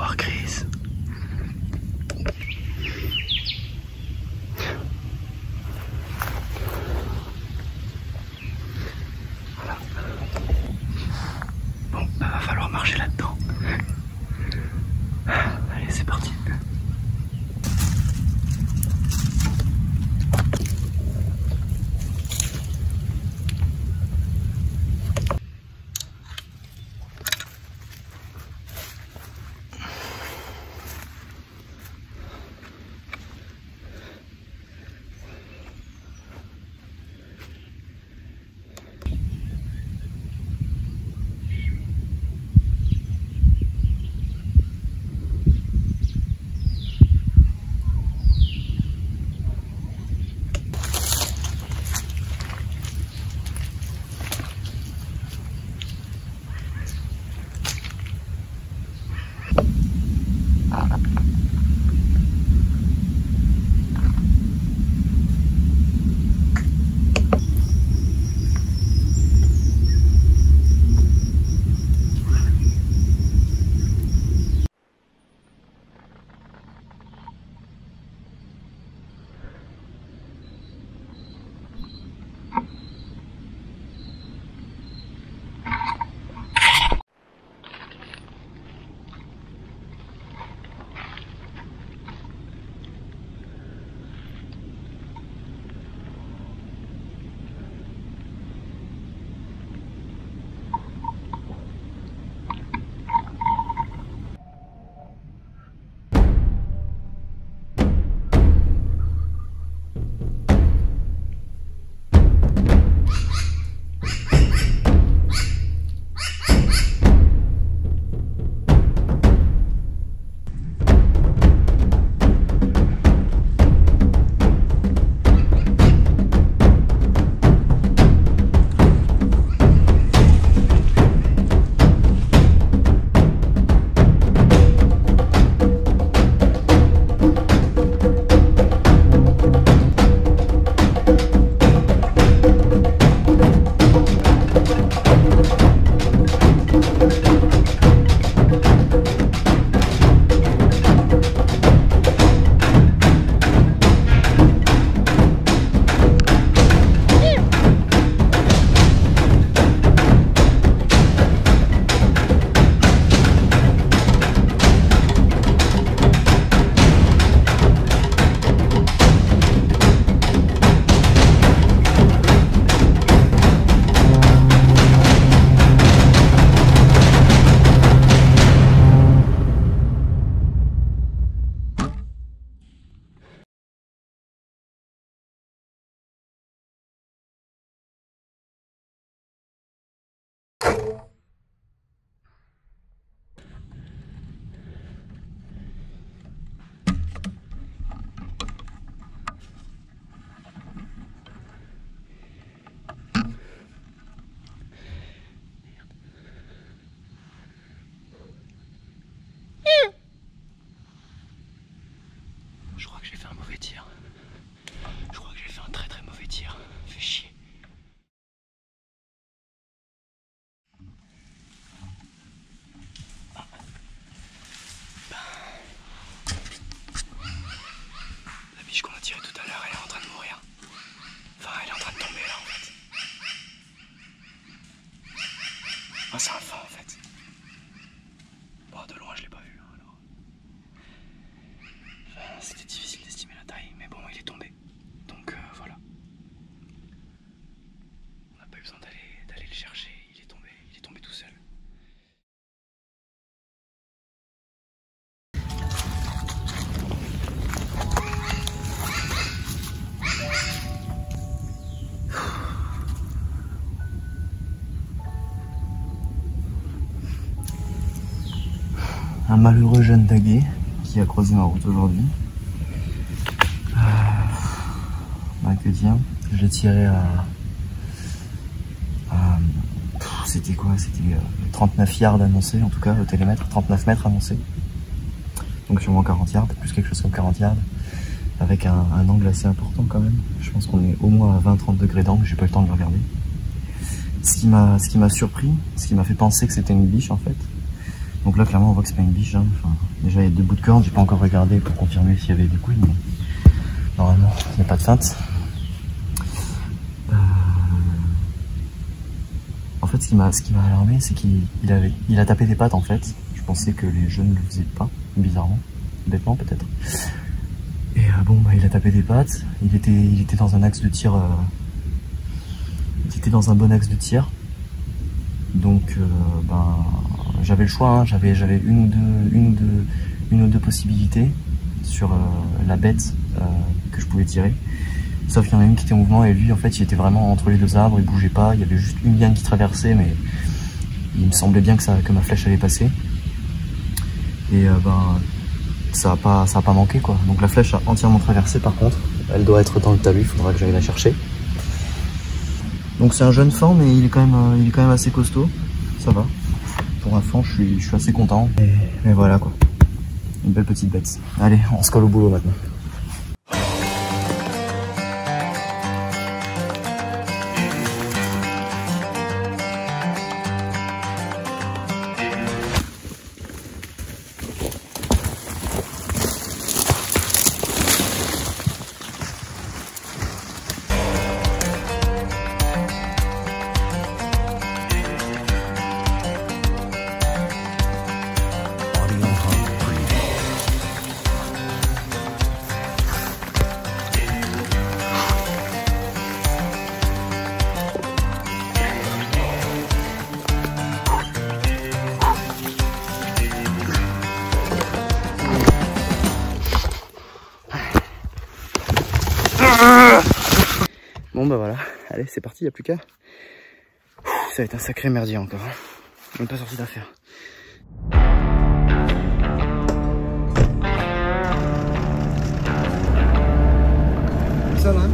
voir Chris. Voilà. Bon, bah, va falloir marcher là-dedans. Allez, c'est parti. Je crois que j'ai fait un mauvais tir. Je crois que j'ai fait un très très mauvais tir. Fais chier. Ah. La biche qu'on a tirée tout à l'heure, elle est en train de mourir. Enfin, elle est en train de tomber là en fait. Ah, c'est un fin en fait. Bon, de loin je l'ai pas vu. Alors. Enfin, c'était difficile d'estimer la taille, mais bon, il est tombé. Donc voilà. On n'a pas eu besoin d'aller le chercher, il est tombé tout seul. Un malheureux jeune daguet qui a croisé ma route aujourd'hui. Bah, que dire, je l'ai tiré à c'était quoi? C'était 39 yards annoncés, en tout cas au télémètre, 39 mètres annoncés. Donc sûrement 40 yards, plus quelque chose comme 40 yards, avec un angle assez important quand même. Je pense qu'on est au moins à 20-30 degrés d'angle, j'ai pas eu le temps de le regarder. Ce qui m'a surpris, ce qui m'a fait penser que c'était une biche en fait. Donc là clairement on voit que c'est pas une biche, hein. Enfin, déjà il y a 2 bouts de corne, j'ai pas encore regardé pour confirmer s'il y avait des couilles, mais normalement il n'y a pas de feinte. En fait ce qui m'a alarmé, c'est qu'il a tapé des pattes en fait. Je pensais que les jeunes ne le faisaient pas, bizarrement, bêtement peut-être. Et bon bah il a tapé des pattes, il était dans un axe de tir, il était dans un bon axe de tir. Donc ben j'avais le choix, hein. J'avais une ou deux possibilités sur la bête que je pouvais tirer. Sauf qu'il y en a une qui était en mouvement et lui en fait il était vraiment entre les 2 arbres, il bougeait pas, il y avait juste une liane qui traversait, mais il me semblait bien que ma flèche allait passer. Et ben ça a pas manqué quoi. Donc la flèche a entièrement traversé, par contre elle doit être dans le talus, il faudra que j'aille la chercher. Donc c'est un jeune fan, mais il est quand même assez costaud, ça va. Pour un fan, je suis assez content. Et voilà quoi, une belle petite bête. Allez, on se colle au boulot maintenant. Bon bah voilà, allez c'est parti, il n'y a plus qu'à. Ça va être un sacré merdier encore, hein. Même pas sorti d'affaire. Ça va, hein.